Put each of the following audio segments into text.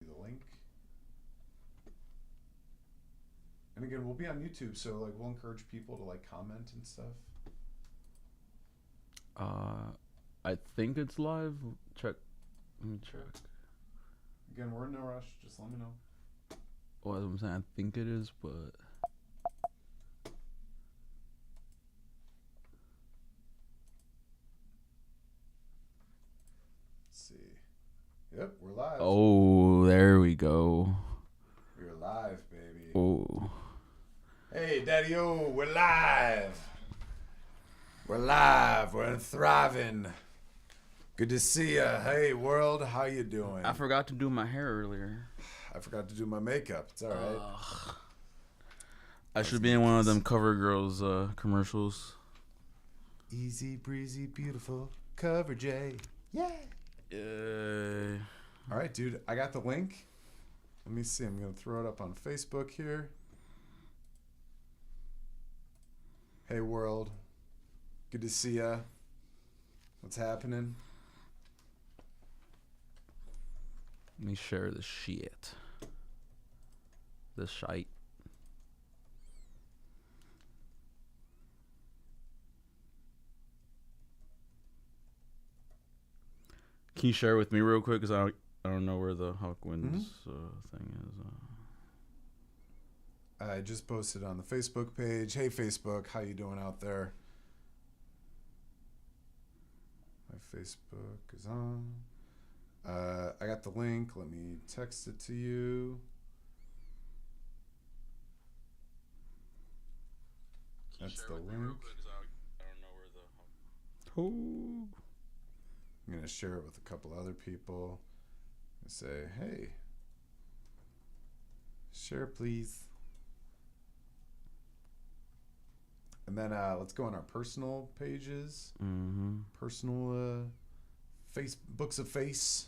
The link. And again, we'll be on YouTube, so like we'll encourage people to like comment and stuff. I think it's live. Check. Let me check. Again, we're in no rush. Just let me know. Well, as I'm saying, I think it is, but Let's see. Yep, we're live. oh, there we go. We're live, baby. Oh, Hey, Daddy-O, we're live. We're live. We're thriving. Good to see ya. Hey, world, how you doing? I forgot to do my hair earlier. I forgot to do my makeup. It's all right. I should be in one of them CoverGirls commercials. Easy breezy, beautiful cover J. Yeah. All right, dude. I got the link. Let me see. I'm gonna throw it up on Facebook here. Hey, world. Good to see ya. What's happening? Let me share the shit. The shite. Can you share with me real quick? Because I don't know where the Hawkwinds thing is. I just posted on the Facebook page. Hey, Facebook, how you doing out there? My Facebook is on. I got the link. Let me text it to you. That's the link. Oh. I'm going to share it with a couple other people and say, hey, share please. And then let's go on our personal pages, personal Facebooks of face.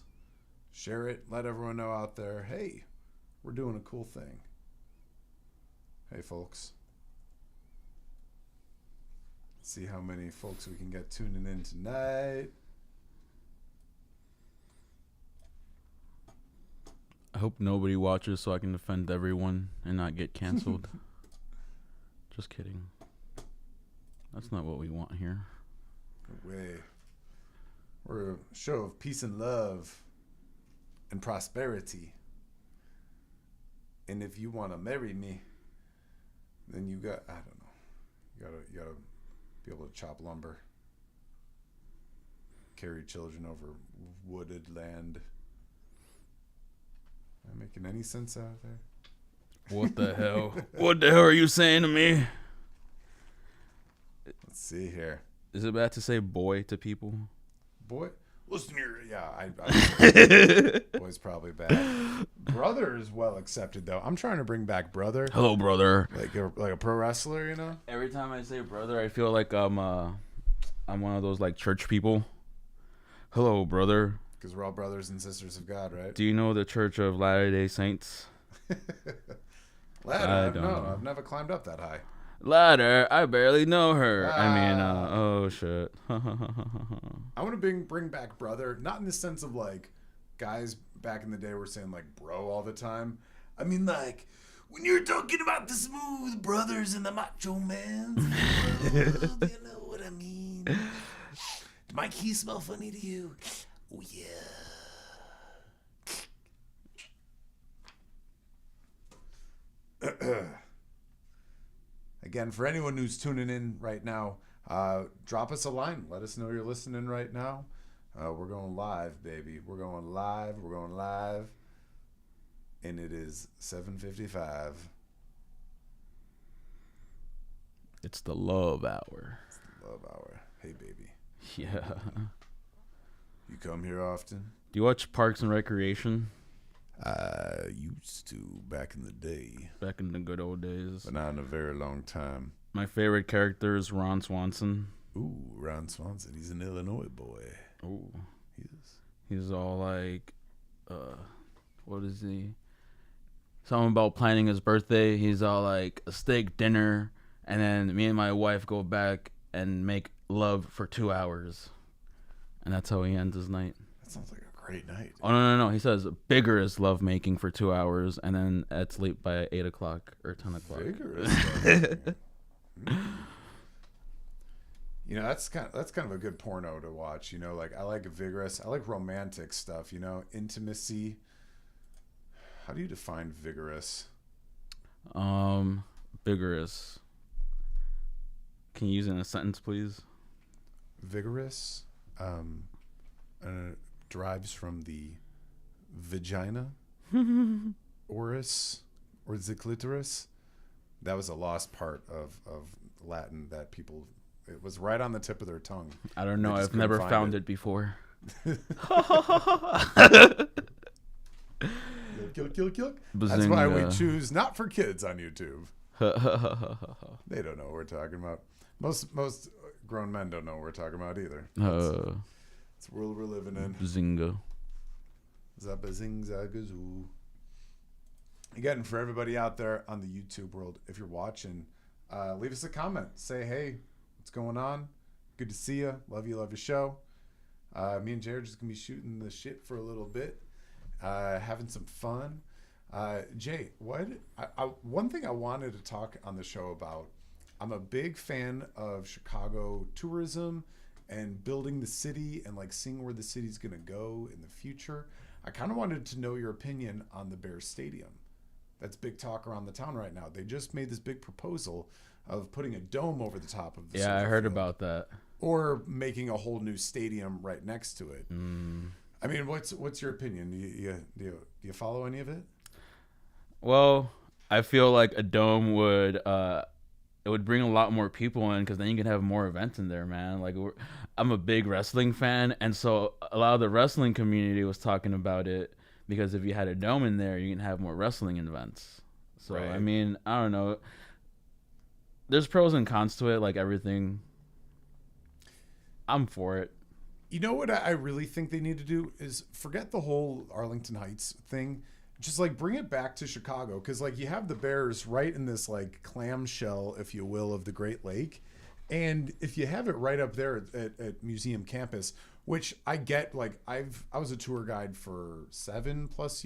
Share it. Let everyone know out there, hey, we're doing a cool thing. Hey, folks. Let's see how many folks we can get tuning in tonight. I hope nobody watches so I can defend everyone and not get canceled. Just kidding. That's not what we want here. No way. We're a show of peace and love and prosperity. And if you want to marry me, then you got, I don't know, you gotta be able to chop lumber, carry children over wooded land. Am I making any sense out there? What the hell? What the hell are you saying to me? Let's see here. Is it bad to say boy to people? Boy, listen here. Yeah, I boy's probably bad. Brother is well accepted though. I'm trying to bring back brother. Hello, brother. Like a pro wrestler, you know. Every time I say brother, I feel like I'm one of those like church people. Hello, brother. Because we're all brothers and sisters of God, right? Do you know the Church of Latter-day Saints? Ladder? No, I've never climbed up that high. Ladder, I barely know her. Oh shit. I want to bring back brother, not in the sense of like guys back in the day were saying like bro all the time. I mean like when you're talking about the smooth brothers and the macho man, you know what I mean? Did my key smell funny to you? Oh yeah. Again, for anyone who's tuning in right now, drop us a line. Let us know you're listening right now. We're going live, baby. We're going live. We're going live. And it is 7:55. It's the love hour. It's the love hour. Hey, baby. Yeah. You come here often? Do you watch Parks and Recreation? I used to back in the day. Back in the good old days. But not in a very long time. My favorite character is Ron Swanson. Ooh, Ron Swanson. He's an Illinois boy. Ooh. He is. He's all like, what is he? Something about planning his birthday. He's all like a steak dinner. And then me and my wife go back and make love for 2 hours. And that's how he ends his night. That sounds like a great night. Oh no. He says vigorous lovemaking for 2 hours, and then at sleep by 8 o'clock or 10 o'clock. Vigorous lovemaking. You know, that's kind of a good porno to watch. You know, like I like vigorous. I like romantic stuff. You know, intimacy. How do you define vigorous? Vigorous. Can you use it in a sentence, please? Vigorous derives from the vagina, oris, or the clitoris. That was a lost part of Latin that people. It was right on the tip of their tongue. I don't know. I've never found it before. Kill. That's why we choose not for kids on YouTube. They don't know what we're talking about. Most grown men don't know what we're talking about either. It's the world we're living in. Bazinga. Zappa zing zagazoo. Again, for everybody out there on the YouTube world, if you're watching, leave us a comment. Say, hey, what's going on? Good to see you. Love your show. Me and Jay are just going to be shooting the shit for a little bit. Having some fun. Jay, one thing I wanted to talk on the show about, I'm a big fan of Chicago tourism and building the city and like seeing where the city's going to go in the future. I kind of wanted to know your opinion on the Bears Stadium. That's big talk around the town right now. They just made this big proposal of putting a dome over the top of the Yeah, I heard field, about that. or making a whole new stadium right next to it. I mean, what's your opinion? Do you follow any of it? Well, I feel like a dome would it would bring a lot more people in, because then you can have more events in there, man. Like I'm a big wrestling fan, and so a lot of the wrestling community was talking about it, because if you had a dome in there, you can have more wrestling events. So right. I mean, I don't know. There's pros and cons to it, like everything. I'm for it. You know what I really think they need to do is forget the whole Arlington Heights thing. Just like bring it back to Chicago, because like you have the Bears right in this like clamshell, if you will, of the Great Lake, and if you have it right up there at Museum Campus, which I get, like I was a tour guide for 8+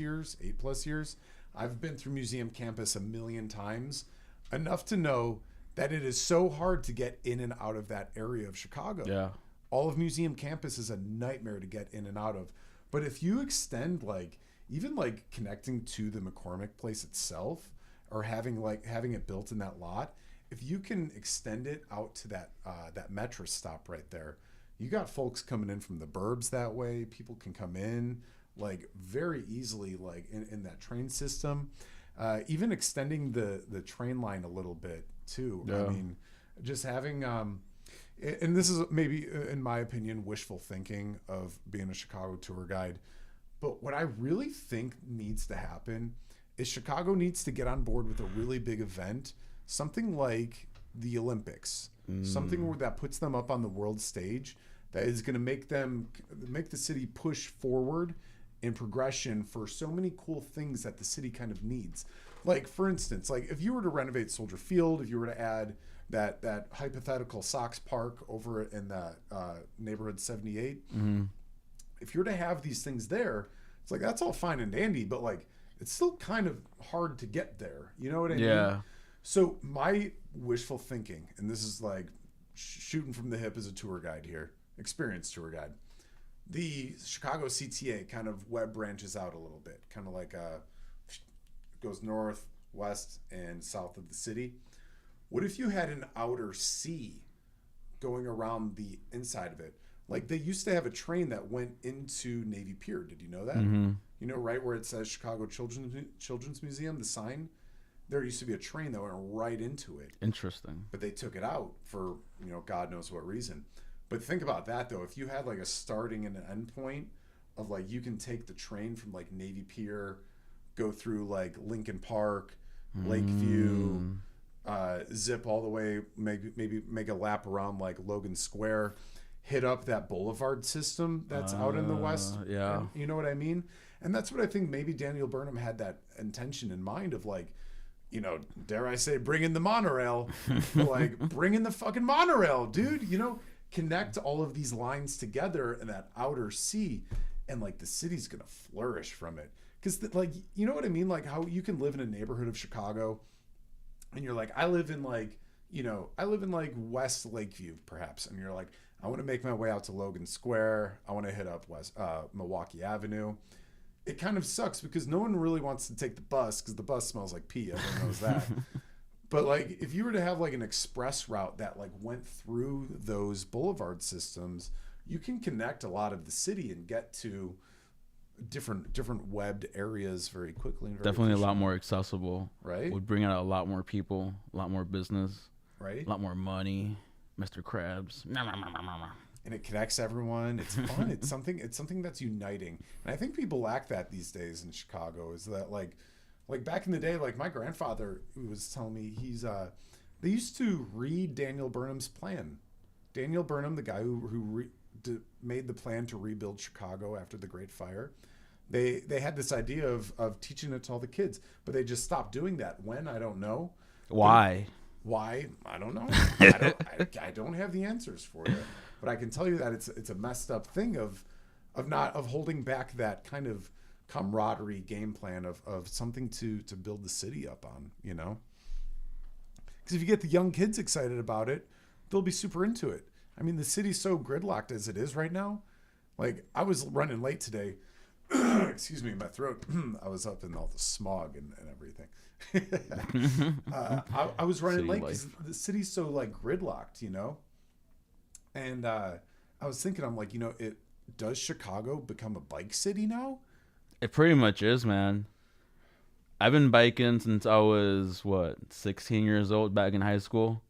years. I've been through Museum Campus a million times, enough to know that it is so hard to get in and out of that area of Chicago. Yeah. All of Museum Campus is a nightmare to get in and out of. But if you extend like even like connecting to the McCormick place itself, or having it built in that lot, if you can extend it out to that Metro stop right there, you got folks coming in from the burbs that way. People can come in like very easily, like in that train system. Even extending the train line a little bit too. Yeah. I mean, just having and this is maybe, in my opinion, wishful thinking of being a Chicago tour guide. But what I really think needs to happen is Chicago needs to get on board with a really big event, something like the Olympics, something that puts them up on the world stage, that is going to make the city push forward in progression for so many cool things that the city kind of needs. Like, for instance, like if you were to renovate Soldier Field, if you were to add that hypothetical Sox Park over in that neighborhood 78, if you're to have these things there, it's like that's all fine and dandy, but like it's still kind of hard to get there. You know what I mean? Yeah. So my wishful thinking, and this is like shooting from the hip as a tour guide here, experienced tour guide. The Chicago CTA kind of web branches out a little bit, kind of like goes north, west, and south of the city. What if you had an outer C going around the inside of it? Like they used to have a train that went into Navy Pier. Did you know that? Mm-hmm. You know, right where it says Chicago Children's Museum, the sign? There used to be a train that went right into it. Interesting. But they took it out for, God knows what reason. But think about that, though. If you had like a starting and an end point of like you can take the train from like Navy Pier, go through like Lincoln Park, Lakeview, zip all the way, maybe make a lap around like Logan Square, hit up that boulevard system that's out in the west. Yeah. And, you know what I mean? And that's what I think maybe Daniel Burnham had that intention in mind of like, dare I say, bring in the monorail. Like, bring in the fucking monorail, dude. Connect all of these lines together in that outer C. and like the city's gonna flourish from it. Because like, you know what I mean? Like how you can live in a neighborhood of Chicago, and you're like, I live in like, I live in like West Lakeview perhaps, and you're like, I want to make my way out to Logan Square. I want to hit up West Milwaukee Avenue. It kind of sucks because no one really wants to take the bus because the bus smells like pee. Everyone knows that. But like, if you were to have like an express route that like went through those boulevard systems, you can connect a lot of the city and get to different webbed areas very quickly and very Definitely a lot efficiently. more accessible. Right? Would bring out a lot more people, a lot more business, Right? a lot more money. Mr. Krabs. And it connects everyone. It's fun. It's something that's uniting. And I think people lack that these days in Chicago. Is that like back in the day, like my grandfather was telling me they used to read Daniel Burnham's plan. Daniel Burnham, the guy who made the plan to rebuild Chicago after the Great Fire. They had this idea of teaching it to all the kids, but they just stopped doing that. When, I don't know. Why? Why? I don't know. I don't have the answers for you, but I can tell you that it's a messed up thing of holding back that kind of camaraderie game plan of something to build the city up on, because if you get the young kids excited about it, they'll be super into it. I mean, the city's so gridlocked as it is right now. Like, I was running late today. Excuse me, my throat. I was up in all the smog and everything. I was running late because the city's so like gridlocked, and I was thinking, I'm like, does Chicago become a bike city now? It pretty much is, man. I've been biking since I was 16 years old, back in high school.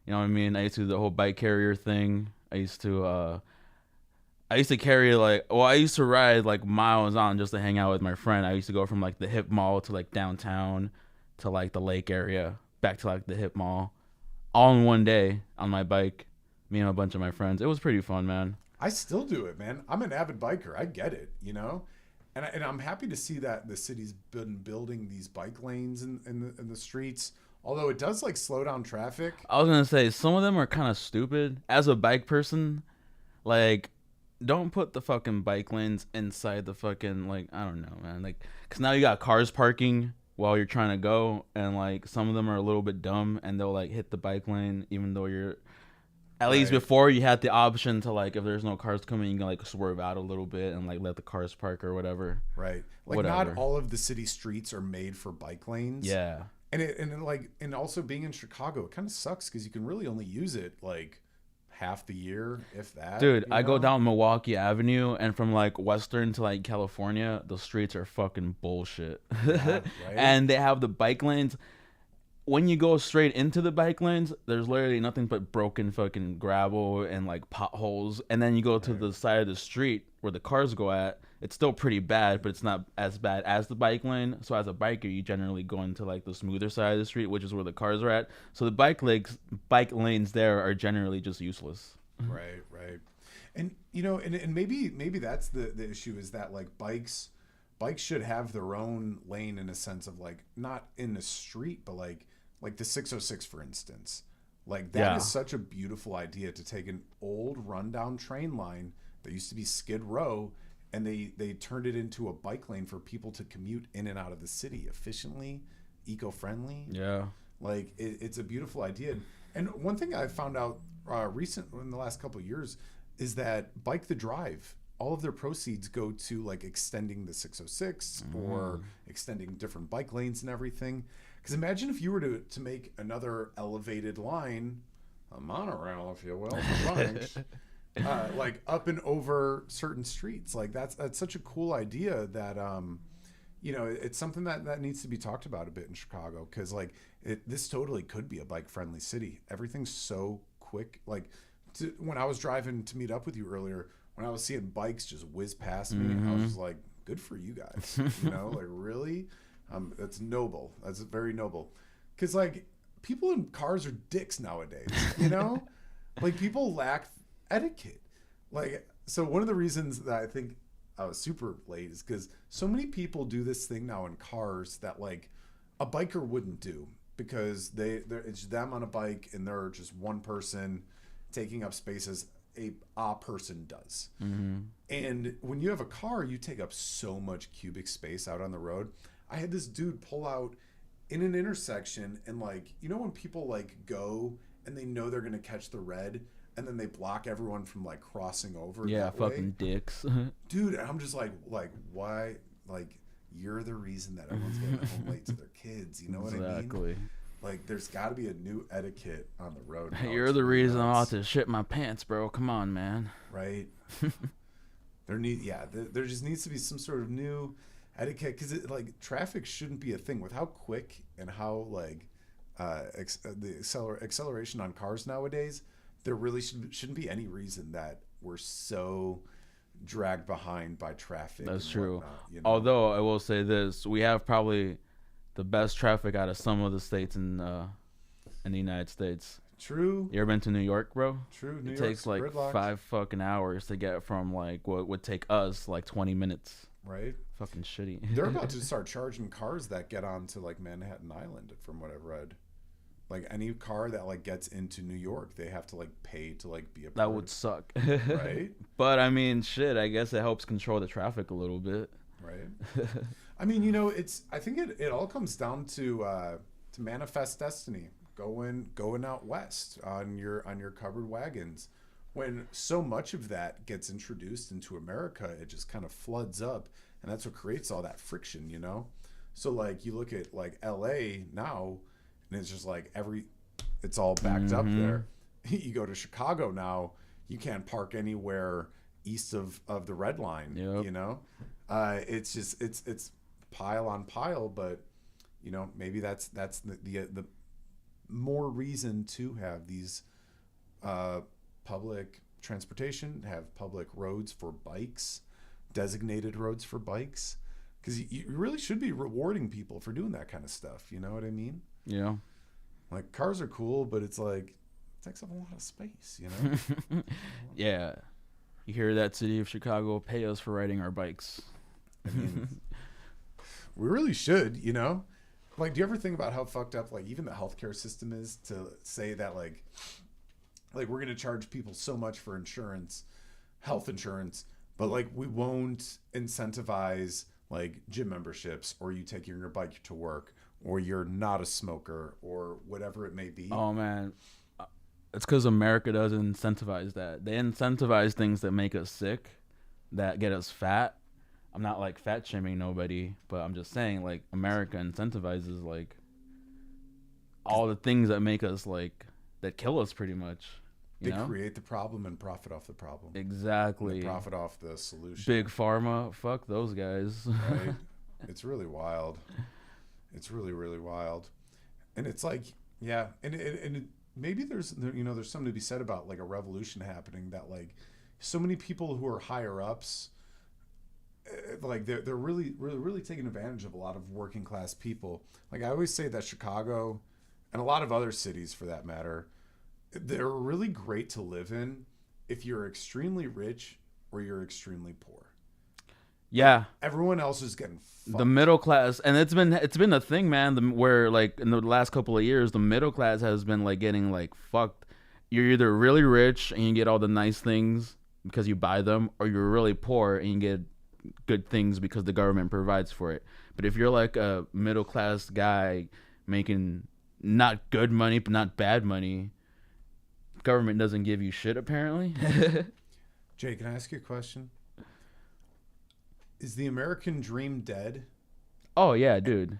You know what I mean? I used to do the whole bike carrier thing. I used to carry I used to ride like miles on just to hang out with my friend. I used to go from like the hip mall to like downtown to like the lake area, back to like the hip mall, all in one day on my bike. Me and a bunch of my friends. It was pretty fun, man. I still do it, man. I'm an avid biker. I get it, and I'm happy to see that the city's been building these bike lanes in the streets. Although it does like slow down traffic. I was gonna say some of them are kind of stupid. As a bike person, like, don't put the fucking bike lanes inside the fucking, like, I don't know, man. Like, cause now you got cars parking while you're trying to go, and like some of them are a little bit dumb, and they'll like hit the bike lane even though you're. At least before you had the option to like, if there's no cars coming, you can like swerve out a little bit and like let the cars park or whatever. Right. Like whatever. Not all of the city streets are made for bike lanes. Yeah. And also being in Chicago, it kind of sucks because you can really only use it like half the year, if that. Dude, I go down Milwaukee Avenue, and from like Western to like California, the streets are fucking bullshit. Yeah, right? And they have the bike lanes. When you go straight into the bike lanes, there's literally nothing but broken fucking gravel and like potholes. And then you go to the side of the street where the cars go at. It's still pretty bad, but it's not as bad as the bike lane. So as a biker, you generally go into like the smoother side of the street, which is where the cars are at. So the bike lanes there are generally just useless. Right. And and maybe that's the issue, is that like bikes should have their own lane, in a sense of like, not in the street, but like the 606, for instance. Like that is such a beautiful idea, to take an old rundown train line that used to be Skid Row, and they turned it into a bike lane for people to commute in and out of the city efficiently, eco-friendly. Yeah. Like it's a beautiful idea. And one thing I found out in the last couple of years is that Bike the Drive, all of their proceeds go to like extending the 606 or extending different bike lanes and everything. Because imagine if you were to make another elevated line, a monorail, if you will, like up and over certain streets. Like that's such a cool idea that it's something that needs to be talked about a bit in Chicago, because like this totally could be a bike friendly city. Everything's so quick. Like when I was driving to meet up with you earlier, when I was seeing bikes just whiz past me, I was just like, good for you guys. Like really, that's noble. That's very noble. Because like people in cars are dicks nowadays. Like people lack etiquette. Like, so one of the reasons that I think I was super late is because so many people do this thing now in cars that like a biker wouldn't do, because it's them on a bike and they're just one person taking up spaces. a person does. Mm-hmm. And when you have a car, you take up so much cubic space out on the road. I had this dude pull out in an intersection, and like, you know when people like go and they know they're gonna catch the red, and then they block everyone from like crossing over Yeah, that fucking way? dicks. Dude, I'm just like why? Like, you're the reason that everyone's getting home late to their kids. You know what I mean? Exactly. Like, there's got to be a new etiquette on the road. You're the reason I'm about to shit my pants, bro. Come on, man. Right. There just needs to be some sort of new etiquette, because like traffic shouldn't be a thing with how quick and how like the acceleration on cars nowadays. There really shouldn't be any reason that we're so dragged behind by traffic. That's true. Whatnot, you know? Although I will say this, we have probably the best traffic out of some of the states in the United States. True. You ever been to New York, bro? True. It takes like gridlocked. 5 fucking hours to get from like what would take us like 20 minutes. Right. Fucking shitty. They're about to start charging cars that get onto like Manhattan Island, from what I've read. Like any car that like gets into New York, they have to like pay to like be a part. That would suck. Right? But I mean, shit, I guess it helps control the traffic a little bit. Right. I mean, you know, I think it all comes down to manifest destiny. Going out west on your covered wagons. When so much of that gets introduced into America, it just kind of floods up, and that's what creates all that friction, you know? So like you look at like LA now, and it's just like it's all backed up there. You go to Chicago now, you can't park anywhere east of the red line. Yep. You know? It's just it's pile on pile, but you know, maybe that's the more reason to have these public transportation, have public roads for bikes, designated roads for bikes, because you really should be rewarding people for doing that kind of stuff. You know what I mean? Yeah. Like, cars are cool, but it's like it takes up a lot of space, you know? Yeah. You hear that, city of Chicago? Pay us for riding our bikes. I mean, we really should, you know? Like, do you ever think about how fucked up, like, even the healthcare system is, to say that, like we're going to charge people so much for insurance, health insurance, but, like, we won't incentivize, like, gym memberships, or you taking your bike to work, or you're not a smoker, or whatever it may be. Oh, man. It's because America doesn't incentivize that. They incentivize things that make us sick, that get us fat. I'm not like fat shaming nobody, but I'm just saying like America incentivizes like all the things that make us like that kill us pretty much. They create the problem and profit off the problem. Exactly. And they profit off the solution. Big pharma, fuck those guys. Right? It's really wild. It's really, really wild. And it's like, yeah, and maybe there's something to be said about like a revolution happening, that like so many people who are higher ups, like they're really taking advantage of a lot of working class people. Like I always say that Chicago and a lot of other cities for that matter, they're really great to live in if you're extremely rich or you're extremely poor. Yeah. Everyone else is getting fucked. The middle class, and it's been a thing, man, where like in the last couple of years the middle class has been like getting like fucked. You're either really rich and you get all the nice things because you buy them, or you're really poor and you get good things because the government provides for it. But if you're like a middle class guy making not good money but not bad money, government doesn't give you shit apparently. Jay, can I ask you a question? Is the American dream dead? Oh yeah, dude.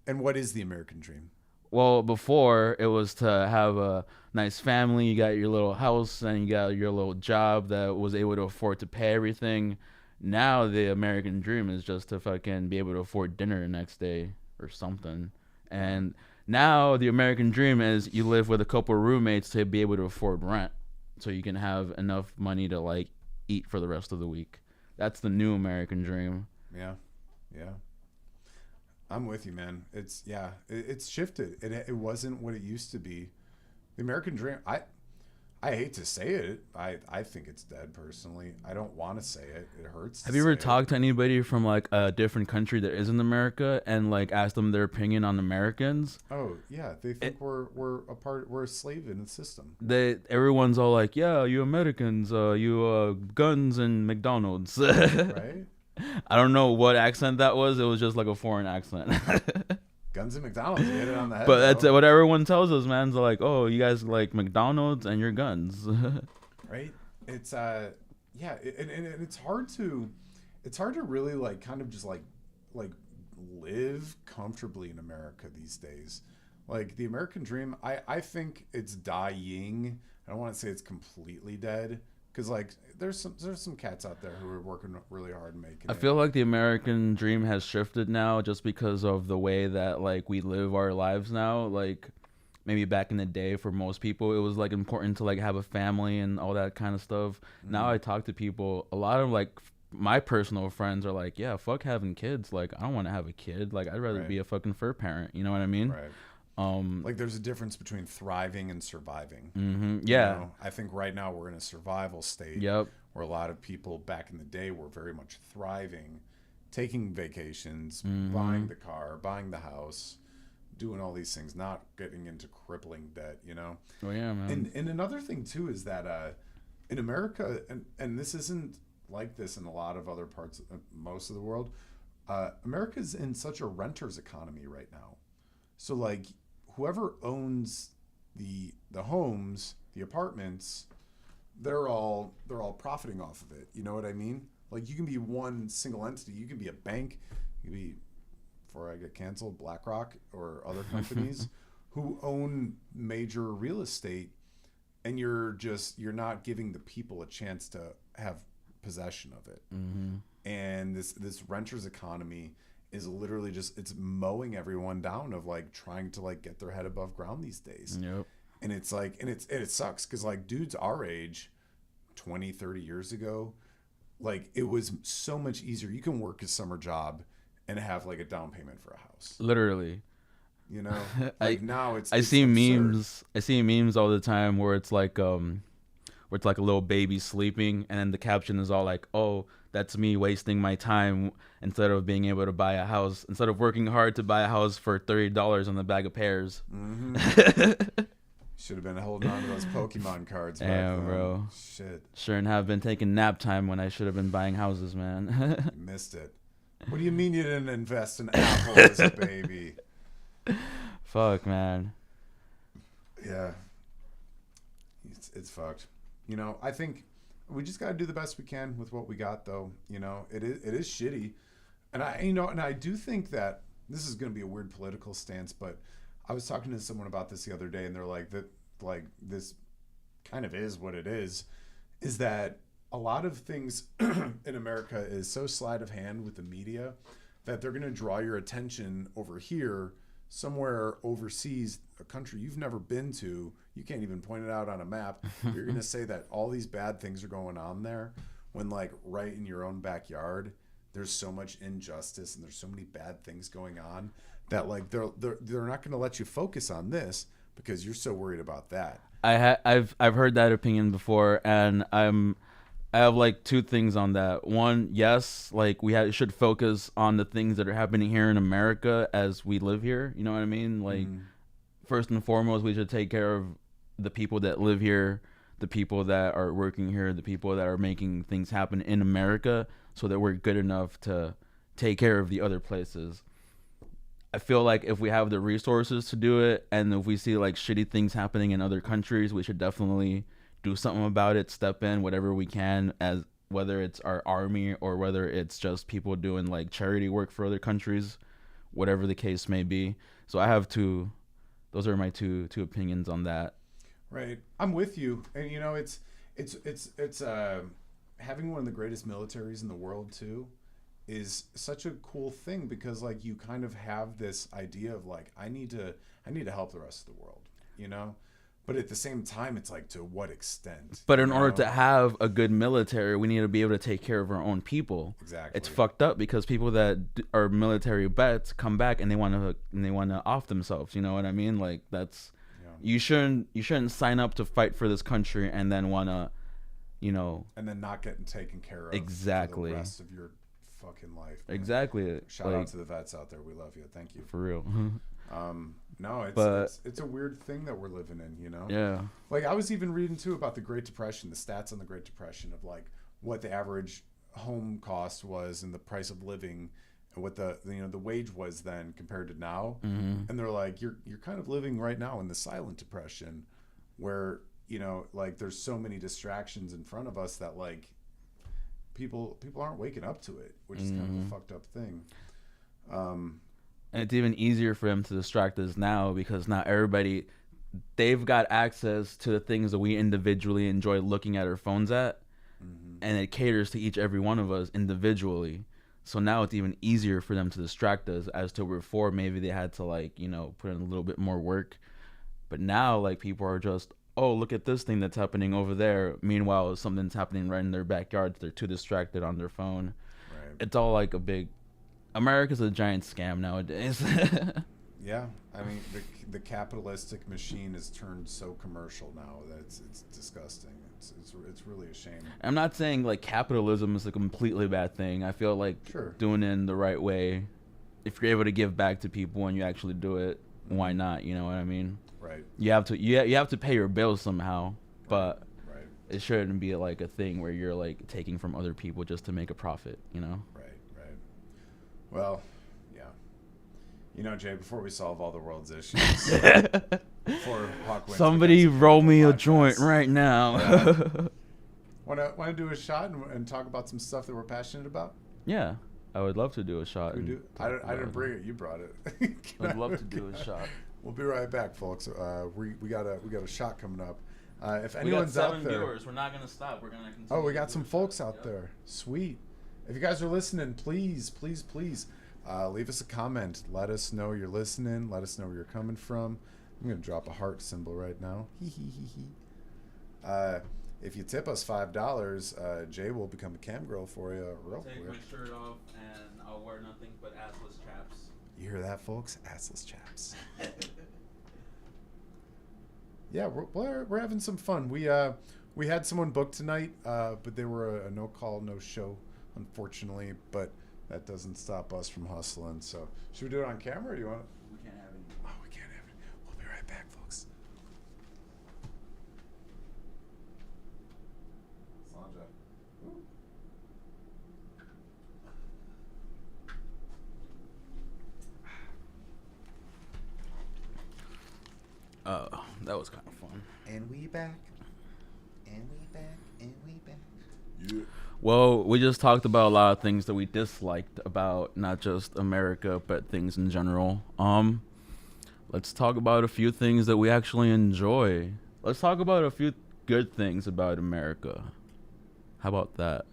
And what is the American dream? Well, before it was to have a nice family, you got your little house and you got your little job that was able to afford to pay everything. Now the American dream is just to fucking be able to afford dinner the next day or something. And now the American dream is you live with a couple of roommates to be able to afford rent, so you can have enough money to like eat for the rest of the week. That's the new American dream. Yeah. I'm with you, man. It's shifted. It wasn't what it used to be. The American dream, I hate to say it. I think it's dead personally. I don't want to say it. It hurts Have to you ever say it. talked to anybody from like a different country that isn't America and like asked them their opinion on Americans? Oh yeah, they think we're a slave in the system, Everyone's all like, "Yeah, you Americans, you guns and McDonald's." right? I don't know what accent that was. It was just like a foreign accent. Guns and McDonald's, you hit it on the head, But that's though. what everyone tells us, man. They're like, "Oh, you guys like McDonald's and your guns." Right? It's yeah, and it's hard to really like kind of just like live comfortably in America these days. Like the American dream, I think it's dying. I don't want to say it's completely dead because like there's some cats out there who are working really hard and making I it. feel like the American dream has shifted now just because of the way that like we live our lives now. Like maybe back in the day for most people it was like important to like have a family and all that kind of stuff. Now I talk to people, a lot of like my personal friends are like, yeah, fuck having kids. Like I don't want to have a kid. Like I'd rather Right. be a fucking fur parent. You know what I mean? Right. Like there's a difference between thriving and surviving. Yeah. I think right now we're in a survival state Yep. where a lot of people back in the day were very much thriving, taking vacations, Mm-hmm. buying the car, buying the house, doing all these things, not getting into crippling debt. Oh yeah, man. And another thing too is that in America, and this isn't like this in a lot of other parts of most of the world, America's in such a renter's economy right now. So like whoever owns the homes, the apartments, they're all profiting off of it. You know what I mean? Like you can be one single entity. You can be a bank. You can be, before I get canceled, BlackRock or other companies who own major real estate, and you're not giving the people a chance to have possession of it. And this renters economy is literally just, it's mowing everyone down of like trying to like get their head above ground these days. Yep. And it's like, and it sucks because like dudes our age 20-30 years ago, like it was so much easier. You can work a summer job and have like a down payment for a house, Literally. like now I it's see absurd. memes. I see memes all the time where it's like a little baby sleeping, and then the caption is all like, "Oh, that's me wasting my time instead of being able to buy a house, instead of working hard to buy a house for $30 on the bag of pears." Should have been holding on to those Pokemon cards back Damn, then. bro. Shit, Sure, and have been taking nap time when I should have been buying houses, man. you missed it. What do you mean you didn't invest in Apple as a baby? Fuck, man. Yeah, it's fucked. I think we just got to do the best we can with what we got, though. It is shitty, and I do think that this is going to be a weird political stance, but I was talking to someone about this the other day, and they're like that, like this kind of is what it is that a lot of things in America is so sleight of hand with the media that they're going to draw your attention over here, somewhere overseas, a country you've never been to. You can't even point it out on a map. You're going to say that all these bad things are going on there when like right in your own backyard there's so much injustice and there's so many bad things going on that like they're not going to let you focus on this because you're so worried about that. I've heard that opinion before, and I have like two things on that. One, yes, like should focus on the things that are happening here in America as we live here. You know what I mean? Like first and foremost, we should take care of the people that live here, the people that are working here, the people that are making things happen in America, so that we're good enough to take care of the other places. I feel like if we have the resources to do it, and if we see like shitty things happening in other countries, we should definitely do something about it, step in whatever we can, as whether it's our army or whether it's just people doing like charity work for other countries, whatever the case may be. So I have those are my two opinions on that. Right. I'm with you. And it's having one of the greatest militaries in the world too is such a cool thing because like you kind of have this idea of like I need to help the rest of the world. But at the same time it's like to what extent? But in order to have a good military, we need to be able to take care of our own people. Exactly. It's fucked up because people that are military vets come back and they want to off themselves. You know what I mean? Like that's You shouldn't sign up to fight for this country and then wanna, and then not getting taken care of exactly for the rest of your fucking life. Man. Exactly. Shout out to the vets out there. We love you. Thank you. For real. No, But it's a weird thing that we're living in, you know? yeah. Like, I was even reading, too, about the Great Depression, the stats on the Great Depression of, like, what the average home cost was and the price of living and what the wage was then compared to now. Mm-hmm. And they're like, you're kind of living right now in the silent depression where, like, there's so many distractions in front of us that, like, people aren't waking up to it, which is kind of a fucked up thing. And it's even easier for them to distract us now because now they've got access to the things that we individually enjoy looking at our phones at, and it caters to every one of us individually. So now it's even easier for them to distract us, as to before maybe they had to put in a little bit more work. But now like people are just, oh, look at this thing that's happening over there. Meanwhile, something's happening right in their backyard. They're too distracted on their phone. Right. It's all like America's a giant scam nowadays. Yeah, I mean the capitalistic machine has turned so commercial now that it's disgusting. It's really a shame. I'm not saying like capitalism is a completely bad thing. I feel like doing it in the right way, if you're able to give back to people and you actually do it, why not? You know what I mean? Right. You have to pay your bills somehow, but right. It shouldn't be like a thing where you're like taking from other people just to make a profit. Right. Well, yeah. Jay, before we solve all the world's issues, before Hawk wins, somebody roll me a joint right now. Want to do a shot and talk about some stuff that we're passionate about? Yeah, I would love to do a shot. I didn't bring it. You brought it. I'd love to do a shot. We'll be right back, folks. We got a shot coming up. If we anyone's got 7 out there, viewers. We're not gonna stop. We're gonna continue. Oh, we got some folks out there. Sweet. If you guys are listening, please leave us a comment. Let us know you're listening. Let us know where you're coming from. I'm gonna drop a heart symbol right now. If you tip us $5, Jay will become a cam girl for you real quick. Take my shirt off and I'll wear nothing but assless chaps. You hear that, folks? Assless chaps. Yeah, we're having some fun. We had someone booked tonight, but they were a no call, no show, unfortunately. But that doesn't stop us from hustling. So should we do it on camera, or do you want? We can't have it. Oh, we can't have it. We'll be right back, folks. Sanja. That was kind of fun. And we back. And we back. And we back. Yeah. Well, we just talked about a lot of things that we disliked about not just America, but things in general. Let's talk about a few things that we actually enjoy. Let's talk about a few good things about America. How about that?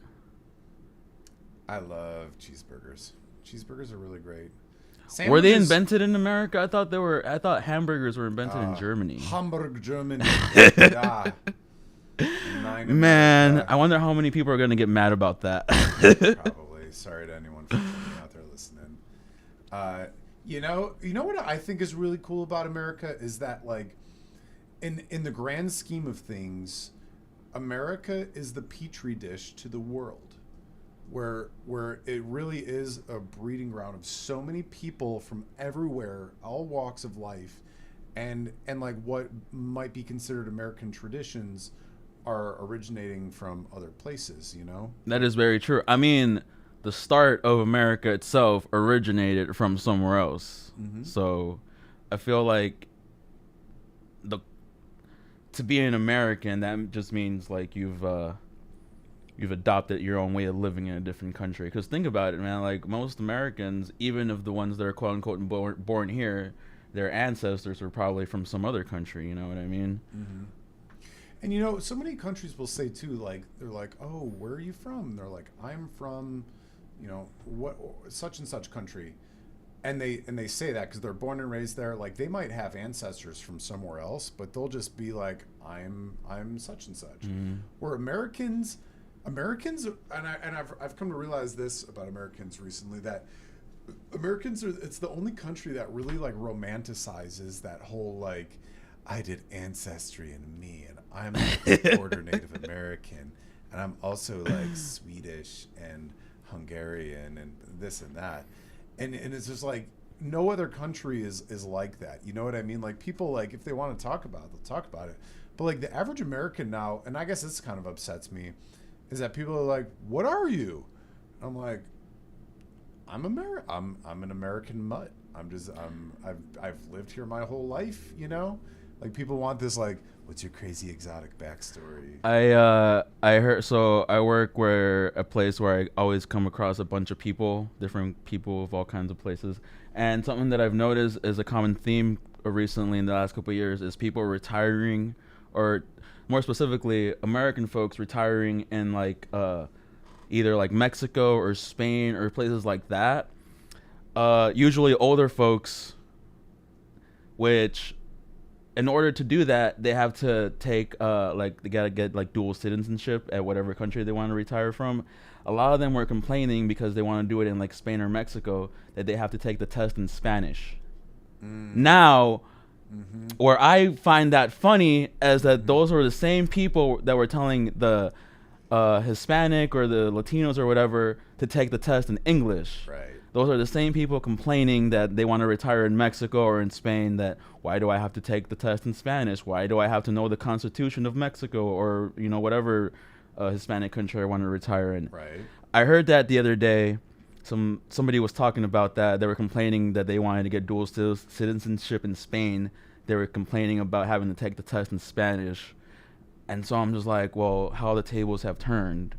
I love cheeseburgers. Cheeseburgers are really great. Sandwiches. Were they invented in America? I thought hamburgers were invented in Germany. Hamburg, Germany. Yeah. Man, I wonder how many people are going to get mad about that. Probably. Sorry to anyone out there listening. You know what I think is really cool about America is that, like, in the grand scheme of things, America is the petri dish to the world, where it really is a breeding ground of so many people from everywhere, all walks of life, and like what might be considered American traditions are originating from other places, you know? That is very true. I mean, the start of America itself originated from somewhere else. Mm-hmm. So I feel like to be an American, that just means like you've adopted your own way of living in a different country. Because think about it, man. Like most Americans, even if the ones that are quote unquote born here, their ancestors were probably from some other country. You know what I mean? Mm-hmm. And so many countries will say too, like they're like, "Oh, where are you from?" And they're like, "I'm from, what such and such country," and they say that because they're born and raised there. Like they might have ancestors from somewhere else, but they'll just be like, "I'm such and such." Mm-hmm. Where Americans, and I've come to realize this about Americans recently, that Americans it's the only country that really like romanticizes that whole like I did Ancestry in me, and I'm like a quarter Native American, and I'm also like Swedish and Hungarian and this and that, and it's just like no other country is like that. You know what I mean? Like people like if they want to talk about it, they'll talk about it, but like the average American now, and I guess this kind of upsets me, is that people are like, "What are you?" I'm like, I'm an American mutt. I've lived here my whole life, you know? Like people want this like, what's your crazy exotic backstory? I heard, so I work where a place where I always come across a bunch of people, different people of all kinds of places. And something that I've noticed is a common theme recently in the last couple of years is people retiring, or more specifically American folks retiring in like either like Mexico or Spain or places like that. Usually older folks, which in order to do that, they have to take like they gotta get like dual citizenship at whatever country they want to retire from. A lot of them were complaining because they want to do it in like Spain or Mexico that they have to take the test in Spanish. Now, where I find that funny is that those were the same people that were telling the Hispanic or the Latinos or whatever to take the test in English. Right. Those are the same people complaining that they want to retire in Mexico or in Spain, that why do I have to take the test in Spanish? Why do I have to know the Constitution of Mexico or, you know, whatever Hispanic country I want to retire in? Right. I heard that the other day. Somebody was talking about that. They were complaining that they wanted to get dual citizenship in Spain. They were complaining about having to take the test in Spanish. And so I'm just like, well, how the tables have turned.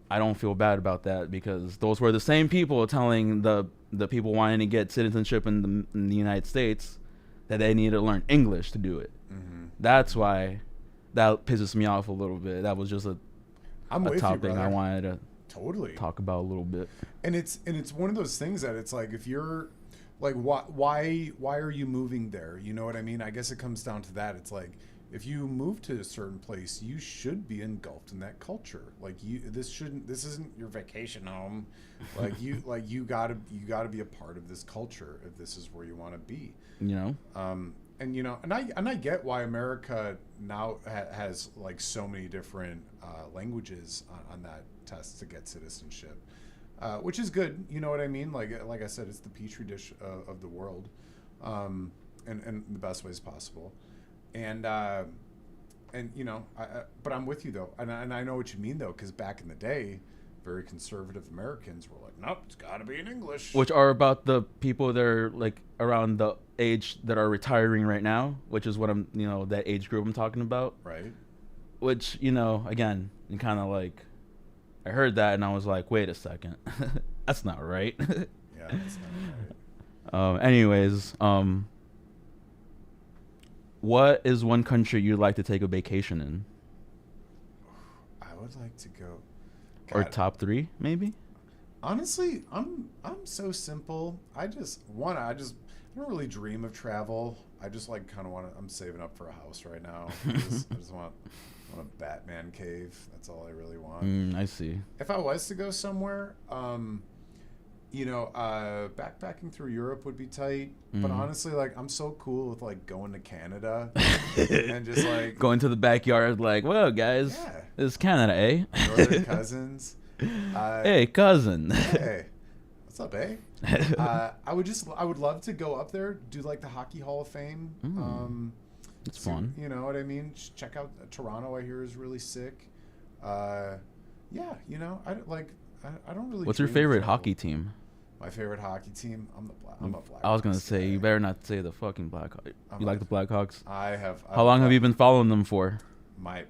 I don't feel bad about that because those were the same people telling the people wanting to get citizenship in the United States that they need to learn English to do it. That's why that pisses me off a little bit. That was just a topic I wanted to talk about a little bit. And it's one of those things that it's like if you're like why are you moving there? You know what I mean? I guess it comes down to that. It's like if you move to a certain place, you should be engulfed in that culture. Like this isn't your vacation home. You gotta be a part of this culture if this is where you want to be. You know. And I get why America now has like so many different languages on that test to get citizenship, which is good. You know what I mean? Like I said, it's the petri dish of the world, and the best ways possible. But I'm with you though, and I know what you mean though, because back in the day, very conservative Americans were like, nope, it's got to be in English. Which are about the people that are like around the age that are retiring right now, which is what I'm, that age group I'm talking about. Right. Which, again, you kind of like, I heard that and I was like, wait a second, that's not right. Yeah, that's not right. Anyways, what is one country you'd like to take a vacation in? I would like to go. God. Or top 3, maybe? Honestly, I'm so simple. I don't really dream of travel. I just like kind of I'm saving up for a house right now. I just want a Batman cave. That's all I really want. I see. If I was to go somewhere, backpacking through Europe would be tight. But honestly, like I'm so cool with like going to Canada and just like going to the backyard, like, well, guys, yeah. This is Canada, eh? Northern cousins. Hey, cousin. Hey, what's up, eh? I would love to go up there, do like the Hockey Hall of Fame. It's fun. You know what I mean? Just check out Toronto. I hear is really sick. I don't really. What's your favorite hockey team? My favorite hockey team. I'm a Blackhawks. I was gonna say you better not say the fucking Blackhawks. You like the Blackhawks? I have. How long have you been following them for? My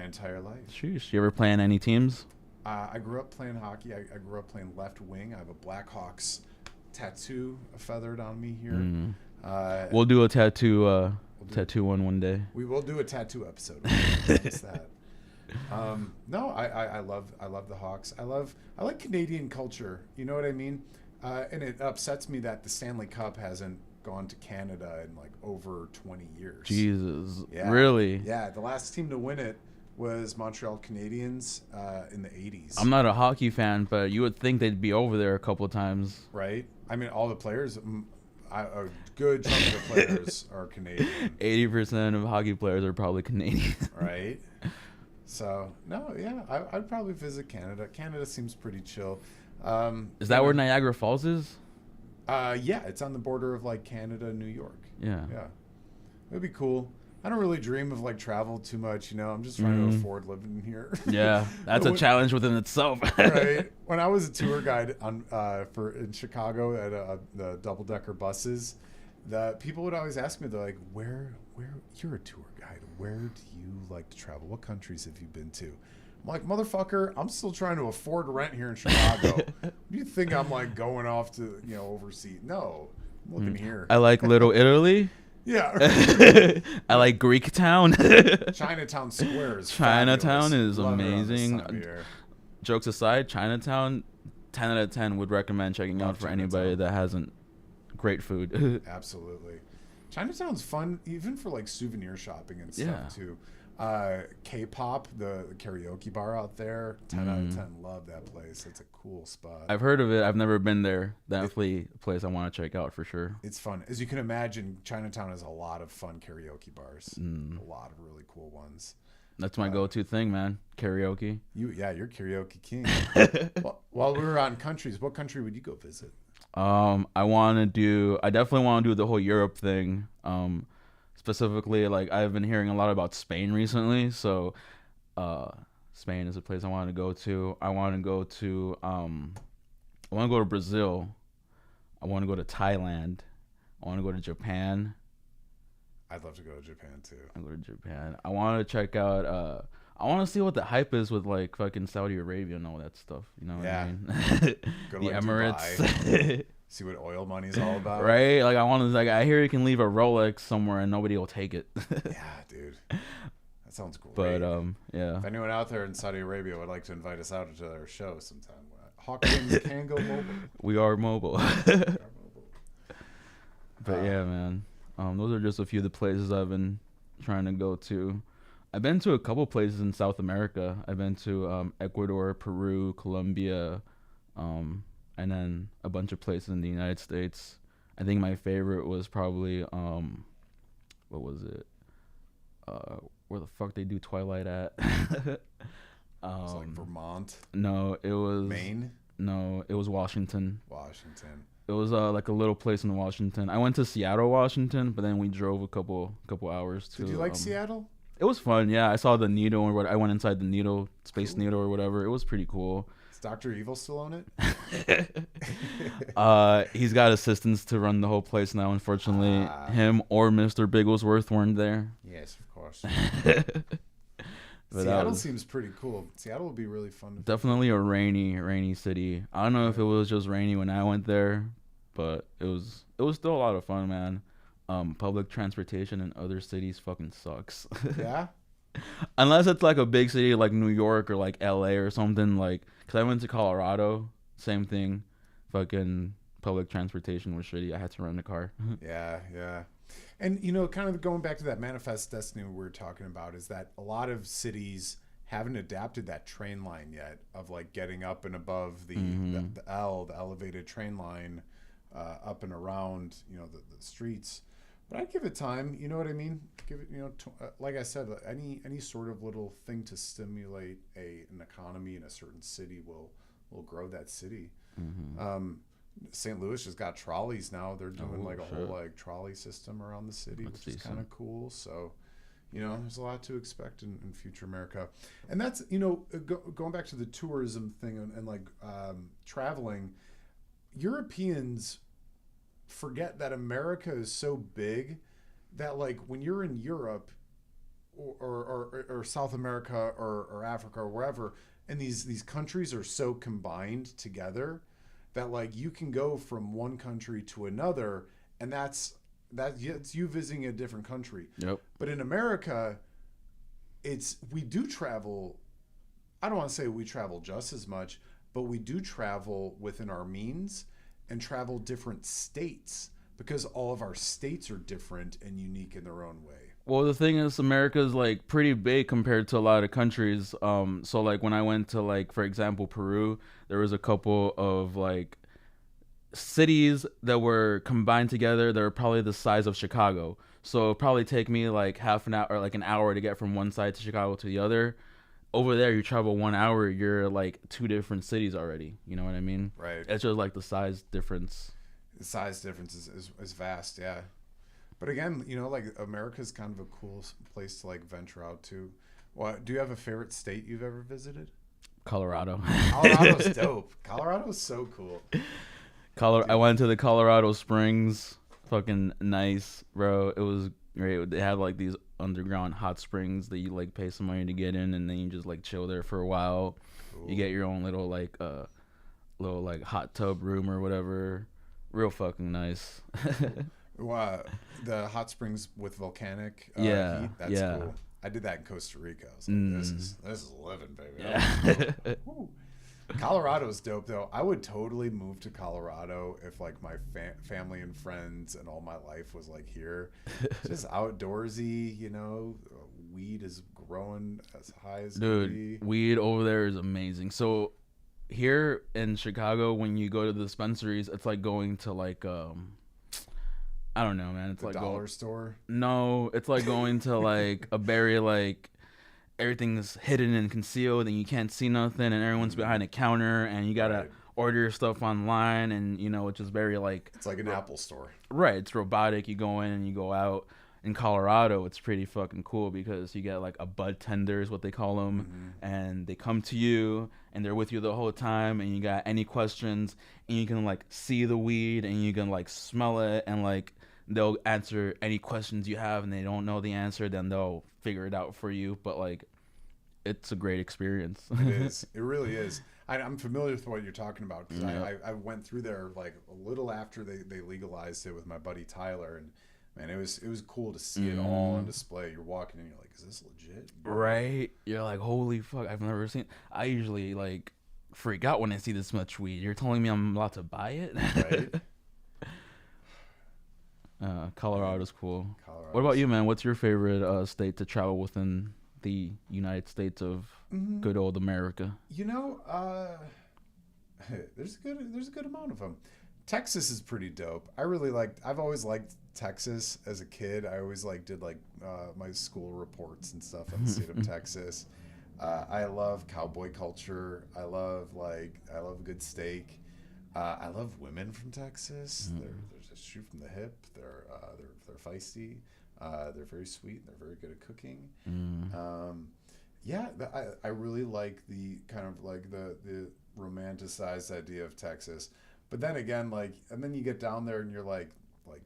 entire life. Sheesh. You ever play in any teams? I grew up playing hockey. I grew up playing left wing. I have a Blackhawks tattoo feathered on me here. We'll do a tattoo one day. We will do a tattoo episode. It's that. No, I love the Hawks. I like Canadian culture. You know what I mean? And it upsets me that the Stanley Cup hasn't gone to Canada in like over 20 years. Jesus. Yeah. Really? Yeah. The last team to win it was Montreal Canadiens in the 80s. I'm not a hockey fan, but you would think they'd be over there a couple of times. Right? I mean, all the players, A good chunk of the players are Canadian. 80% of hockey players are probably Canadian. Right. So no, yeah, I'd probably visit Canada. Canada seems pretty chill. Is that where Niagara Falls is? Yeah, it's on the border of like Canada and New York. Yeah. Yeah, it'd be cool. I don't really dream of like travel too much, I'm just trying to afford living here. Yeah, that's a challenge within itself. Right. When I was a tour guide in Chicago at the double decker buses, the people would always ask me, they're like, "Where you're a tour guide? Where do you like to travel? What countries have you been to?" I'm like, "Motherfucker, I'm still trying to afford rent here in Chicago. Do you think I'm like going off to overseas? No, I'm looking here. I like Little Italy. Yeah. I like Greek Town. Chinatown Square is Chinatown fabulous. is Love it around this amazing. time of year. Jokes aside, Chinatown, 10 out of 10 would recommend checking out for anybody that hasn't. Great food. Absolutely. Chinatown's fun, even for like souvenir shopping and stuff Yeah. too. K-pop, the karaoke bar out there, 10 out of 10. Love that place. It's a cool spot. I've heard of it. I've never been there. Definitely a place I want to check out for sure. It's fun. As you can imagine, Chinatown has a lot of fun karaoke bars. A lot of really cool ones. That's my go-to thing, man. Karaoke. You're karaoke king. Well, while we were on countries, what country would you go visit? I definitely want to do the whole Europe thing. Specifically, like I've been hearing a lot about Spain recently, so Spain is a place I want to go to. I want to go to Brazil. I want to go to Thailand. I want to go to Japan. I'd love to go to Japan too. I go to Japan. I want to check out. I want to see what the hype is with like fucking Saudi Arabia and all that stuff. You know what I mean? Go to, the like, Emirates. Dubai. See what oil money's all about. Right? Like I hear you can leave a Rolex somewhere and nobody will take it. Yeah, dude. That sounds great. But yeah. If anyone out there in Saudi Arabia would like to invite us out to their show sometime, Hawkins can go mobile. We are mobile. But yeah, man. Those are just a few of the places I've been trying to go to. I've been to a couple places in South America. I've been to Ecuador, Peru, Colombia, and then a bunch of places in the United States. I think my favorite was probably what was it? Where the fuck they do Twilight at? It's like Vermont. No, it was Maine. No, it was Washington. Washington. It was like a little place in Washington. I went to Seattle, Washington, but then we drove a couple hours to. Did you like Seattle? It was fun, yeah. I saw the Needle, or what. I went inside the Needle, Space Needle, or whatever. It was pretty cool. Is Dr. Evil still on it? He's got assistants to run the whole place now. Unfortunately, him or Mr. Bigglesworth weren't there. Yes, of course. But Seattle seems pretty cool. Seattle would be really fun. Definitely a rainy city. I don't know if it was just rainy when I went there, but it was still a lot of fun, man. Public transportation in other cities fucking sucks. Yeah? Unless it's like a big city like New York or like LA or something, like, because I went to Colorado, same thing. Fucking public transportation was shitty. I had to rent a car. Yeah. And, kind of going back to that manifest destiny we were talking about, is that a lot of cities haven't adapted that train line yet of like getting up and above the elevated train line up and around, the streets. But I'd give it time. You know what I mean? Give it, like I said, any sort of little thing to stimulate an economy in a certain city will grow that city. St. Louis just got trolleys now. They're doing a whole like trolley system around the city, which is kind of cool. So, there's a lot to expect in future America. And that's, going back to the tourism thing and like traveling, Europeans forget that America is so big that like when you're in Europe or South America or Africa or wherever, and these countries are so combined together that like you can go from one country to another, and it's you visiting a different country. Yep. But in America, we do travel. I don't want to say we travel just as much, but we do travel within our means and travel different states because all of our states are different and unique in their own way. Well, the thing is, America's like pretty big compared to a lot of countries. So like when I went to like, for example, Peru, there was a couple of like cities that were combined together that were probably the size of Chicago. So it'd probably take me like half an hour or like an hour to get from one side to Chicago to the other. Over there, you travel 1 hour, you're like two different cities already. You know what I mean? Right. It's just like the size difference. The size difference is vast, yeah. But again, like America's kind of a cool place to like venture out to. Well, do you have a favorite state you've ever visited? Colorado. Colorado's dope. Colorado's so cool. I went to the Colorado Springs. Fucking nice, bro. It was great. They have like these underground hot springs that you like pay some money to get in, and then you just like chill there for a while. Cool. You get your own little like hot tub room or whatever. Real fucking nice. Wow, the hot springs with volcanic yeah, heat. That's yeah. Cool. I did that in Costa Rica. I was like, this is living, baby. Yeah. Colorado's dope though. I would totally move to Colorado if like my family and friends and all my life was like here. Just outdoorsy, weed is growing as high as dude, can be. Weed over there is amazing. So here in Chicago, when you go to the dispensaries, it's like going to like I don't know, man. It's like dollar store. No, it's like going to like a very like everything's hidden and concealed, and you can't see nothing, and everyone's behind a counter, and you gotta order your stuff online, and it's just very like it's like an Apple store. Right, it's robotic. You go in and you go out. In Colorado, it's pretty fucking cool because you get like a bud tender is what they call them, and they come to you and they're with you the whole time, and you got any questions, and you can like see the weed, and you can like smell it, and like they'll answer any questions you have, and they don't know the answer, then they'll figure it out for you. But like, it's a great experience. It is. It really is. I'm familiar with what you're talking about because I went through there like a little after they legalized it with my buddy Tyler, and man, it was cool to see it all on display. You're walking and you're like, is this legit? Right. You're like, holy fuck, I've never seen. I usually like freak out when I see this much weed. You're telling me I'm allowed to buy it? Right. Colorado's cool. What about you, man? What's your favorite state to travel within the United States of good old America? There's a good amount of them. Texas is pretty dope. I've always liked Texas as a kid. I always did my school reports and stuff in the state of Texas. I love cowboy culture. I love a good steak. I love women from Texas. They're just shoot from the hip. They're feisty. They're very sweet. They're very good at cooking. I really like the kind of like the romanticized idea of Texas. But then again, and then you get down there and you're like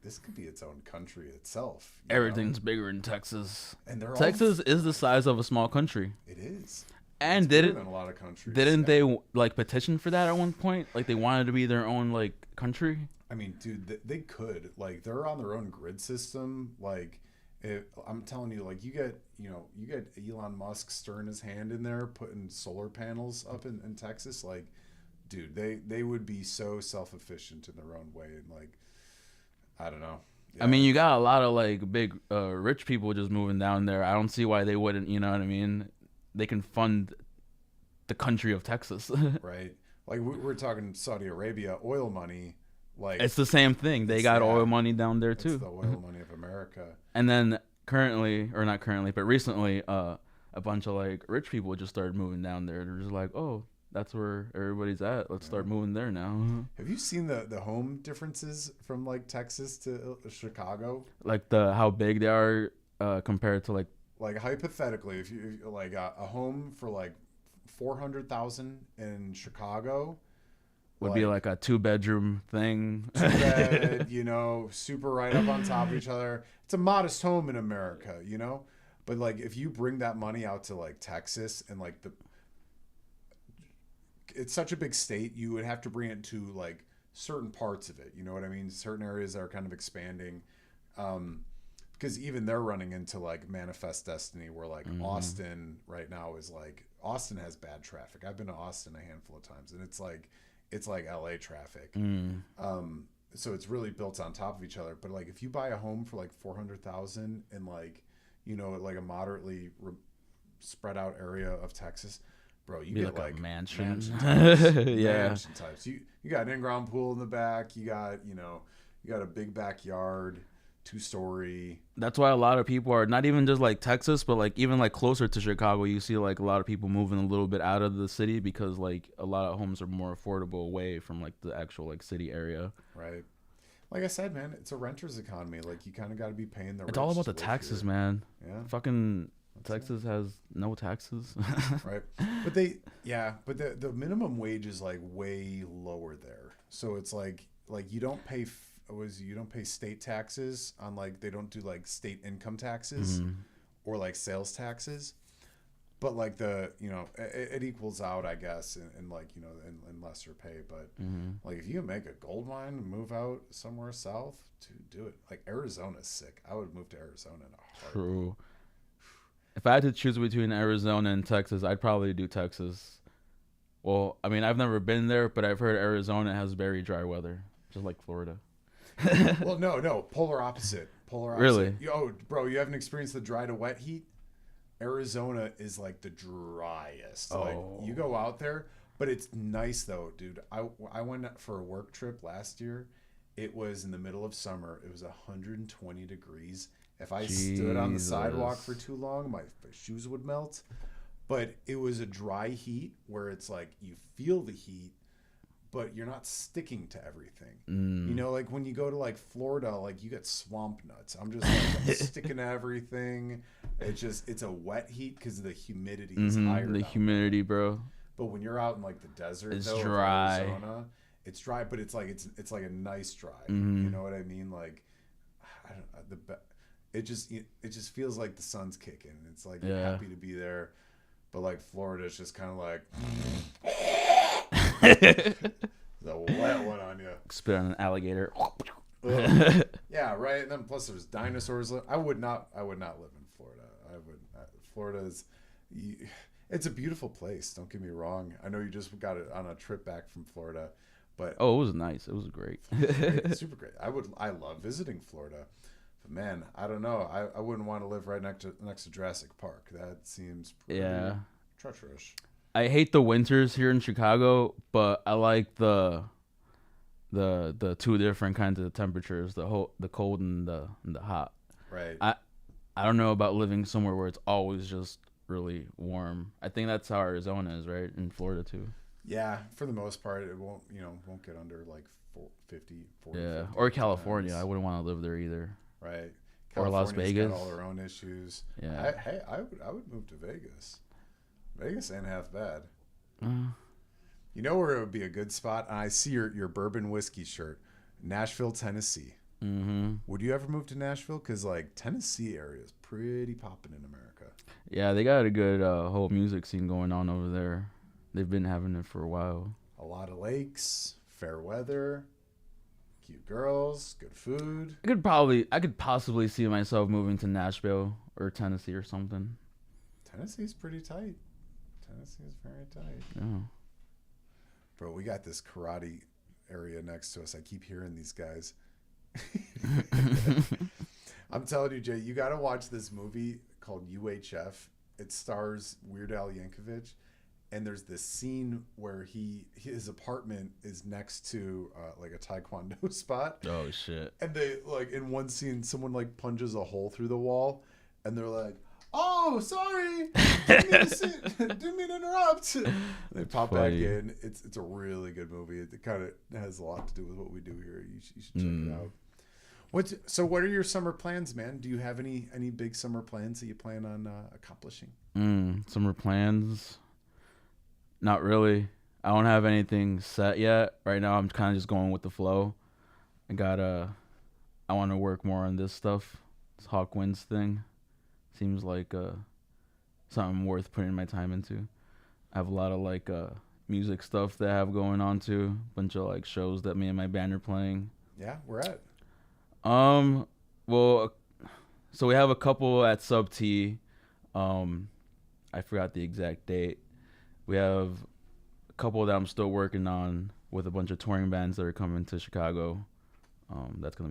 this could be its own country itself. Everything's bigger in Texas. And Texas is the size of a small country. It is. And than a lot of countries. Didn't they petition for that at one point? Like they wanted to be their own country? I mean, dude, they could. They're on their own grid system. I'm telling you, you get Elon Musk stirring his hand in there, putting solar panels up in Texas. Dude, they would be so self-efficient in their own way, and I don't know. Yeah. I mean, you got a lot of big rich people just moving down there. I don't see why they wouldn't. You know what I mean? They can fund the country of Texas. Right. We're talking Saudi Arabia, oil money. It's the same thing. They got oil money down there too. It's the oil money of America. And then recently, a bunch of rich people just started moving down there. They're just like, oh, that's where everybody's at. Let's start moving there now. Have you seen the home differences from Texas to Chicago? How big they are compared to hypothetically, if you a home for $400,000 in Chicago would be a 2-bedroom thing. 2-bed, super right up on top of each other. It's a modest home in America, But if you bring that money out to Texas and it's such a big state, you would have to bring it to certain parts of it. You know what I mean? Certain areas that are kind of expanding. Because even they're running into manifest destiny where Austin right now is Austin has bad traffic. I've been to Austin a handful of times and it's like LA traffic. So it's really built on top of each other. But if you buy a home for $400,000 in a moderately spread out area of Texas, bro, you Be get like a like mansion. types, Yeah. mansion types. You got an in-ground pool in the back. You got you got a big backyard, 2-story. That's why a lot of people are not even just like Texas, but like even like closer to Chicago, you see like a lot of people moving a little bit out of the city because like a lot of homes are more affordable away from like the actual like city area. Right. Like I said, man, it's a renter's economy. Like you kind of got to be paying the It's rich all about to the live taxes, here. man. Yeah. Fucking That's Texas has no taxes. right. But the minimum wage is like way lower there. So it's like you don't pay you don't pay state taxes on like they don't do like state income taxes Hmm. or like sales taxes. But like the it equals out, I guess, in like in lesser pay. But Hmm. like if you can make a gold mine and move out somewhere south, to do it. Like Arizona's sick. I would move to Arizona in a heartbeat. True. If I had to choose between Arizona and Texas, I'd probably do Texas. Well, I mean, I've never been there, but I've heard Arizona has very dry weather, just like Florida. Well, no, polar opposite. Polar opposite. Really? Oh, bro, you haven't experienced the dry to wet heat? Arizona is like the driest. Like Oh. you go out there, but it's nice though, dude. I went for a work trip last year. It was in the middle of summer. It was 120 degrees. If I stood on the sidewalk for too long, my shoes would melt. But it was a dry heat where it's like you feel the heat, but you're not sticking to everything. Mm. You know, like when you go to like Florida, like you get swamp nuts. I'm just like I'm sticking to everything. It's a wet heat because the humidity is higher. The down humidity, bro. But when you're out in like the desert, It's though, of dry. Arizona, it's dry, but it's like a nice dry. Mhm. You know what I mean? Like I don't it just feels like the sun's kicking. It's like you're Yeah. happy to be there. But like Florida is just kind of like the wet one on you. Spit on an alligator. Ugh. Yeah, right. And then plus there's dinosaurs. I would not live in Florida. Florida is, it's a beautiful place. Don't get me wrong. I know you just got it on a trip back from Florida, but Oh, it was nice. It was great. great, super great. I love visiting Florida, but man, I don't know. I wouldn't want to live right next to Jurassic Park. That seems pretty Yeah. treacherous. I hate the winters here in Chicago, but I like the two different kinds of temperatures, the cold and the hot. Right. I don't know about living somewhere where it's always just really warm. I think that's how Arizona is, right? In Florida too. Yeah, for the most part, it won't get under like 40, Yeah, 50 or California. sometimes. I wouldn't want to live there either. Right. Or Las California's Vegas. got all their own issues. Yeah. I would move to Vegas. Vegas ain't half bad. Uh, You know where it would be a good spot? And I see your bourbon whiskey shirt, Nashville, Tennessee. mm-hmm. Would you ever move to Nashville? Because like Tennessee area is pretty popping in America. Yeah, they got a good whole music scene going on over there. They've been having it for a while. A lot of lakes, fair weather, cute girls, good food. I could possibly see myself moving to Nashville or Tennessee or something. Tennessee's pretty tight. Tennessee is very tight. Yeah. Bro, we got this karate area next to us. I keep hearing these guys. I'm telling you, Jay, you got to watch this movie called UHF. It stars Weird Al Yankovic, and there's this scene where his apartment is next to like a taekwondo spot, Oh shit. and they like in one scene someone like punches a hole through the wall, and they're like, "Oh, sorry, didn't mean to interrupt." They pop back funny. in. It's a really good movie. It kind of has a lot to do with what we do here. You should check it out. What are your summer plans, man? Do you have any big summer plans that you plan on accomplishing? Summer plans? Not really. I don't have anything set yet. Right now, I'm kind of just going with the flow. I want to work more on this stuff. This Hawk Winds thing seems like something worth putting my time into. I have a lot of like music stuff that I have going on too. Bunch of like shows that me and my band are playing. Yeah, we're at. Well, so we have a couple at Sub T. I forgot the exact date. We have a couple that I'm still working on with a bunch of touring bands that are coming to Chicago. That's gonna